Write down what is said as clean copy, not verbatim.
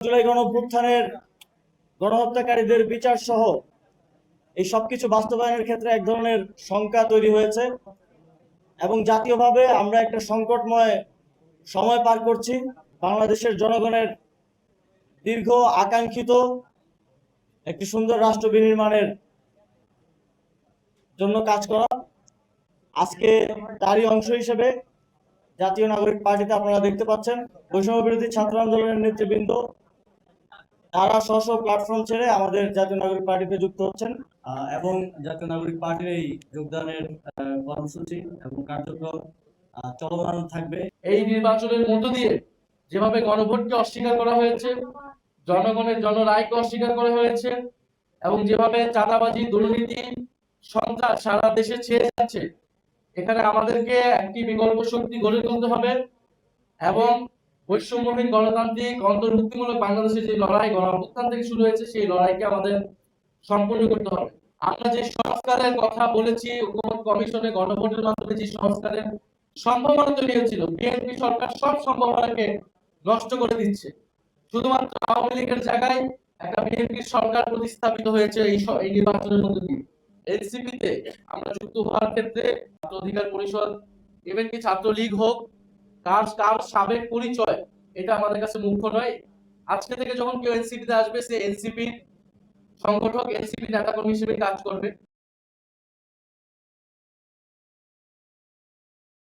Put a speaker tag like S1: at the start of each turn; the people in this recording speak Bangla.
S1: জুলাই গণঅভ্যুত্থানের গণহত্যাকারীদের বিচার সহ এই সবকিছু বাস্তবায়নের ক্ষেত্রে এক ধরনের শঙ্কা তৈরি হয়েছে এবং জাতীয়ভাবে আমরা একটা সংকটময় সময় পার করছি। বাংলাদেশের জনগণের দীর্ঘ আকাঙ্ক্ষিত একটি সুন্দর রাষ্ট্র বিনির্মাণের জন্য কাজ করা। আজকে তারই অংশ হিসেবে জাতীয় নাগরিক পার্টিতে আপনারা দেখতে পাচ্ছেন বৈষম্য বিরোধী ছাত্র আন্দোলনের নেতৃবৃন্দ তারা স্ব প্ল্যাটফর্ম ছেড়ে আমাদের জাতীয় নাগরিক পার্টিতে যুক্ত হচ্ছেন এবং জাতীয় নাগরিক পার্টির এই যোগদানের কর্মসূচি এবং কার্যক্রম চলমান থাকবে।
S2: এই নির্বাচনের মধ্য দিয়ে যেভাবে গণভোটকে অস্বীকার করা হয়েছে, জনগণের জনরায়কে অস্বীকার করা হয়েছে এবং যেভাবে চাঁদাবাজি, দুর্নীতি, সন্ত্রাস সারা দেশে ছেয়ে যাচ্ছে, এখানে আমাদেরকে একটি বিকল্প শক্তি গড়ে তুলতে হবে এবং বৈষম্যহীন গণতান্ত্রিক অন্তর্ভুক্তিমূলক বাংলাদেশের যে লড়াই গণঅভ্যুত্থান থেকে শুরু হয়েছে, সেই লড়াইকে আমাদের সম্পূর্ণ করতে হবে। আমরা যে সংস্কারের কথা বলেছি, ঐকমত্য কমিশনে গণভোটের মাধ্যমে যে সংস্কারের সম্ভাবনা তৈরি হয়েছিল, বিএনপি সরকার সব সম্ভাবনাকে নষ্ট করে দিচ্ছে। শুধুমাত্র আওয়ামী লীগের জায়গায় একটা বিএনপি সরকার প্রতিস্থাপিত হয়েছে এই নির্বাচনের মধ্যে দিয়ে। এনসিপিতে আমরা যুক্ত হওয়ার ক্ষেত্রে ছাত্র অধিকার পরিষদ, এমনকি ছাত্রলীগ হোক, কার কার সাবেক পরিচয় এটা আমাদের কাছে মুখ্য নয়। আজকে থেকে যখন কেউ এনসিপিতে আসবে, সে এনসিপির সংগঠক, এনসিপি নেতাকর্মী হিসেবে কাজ করবে।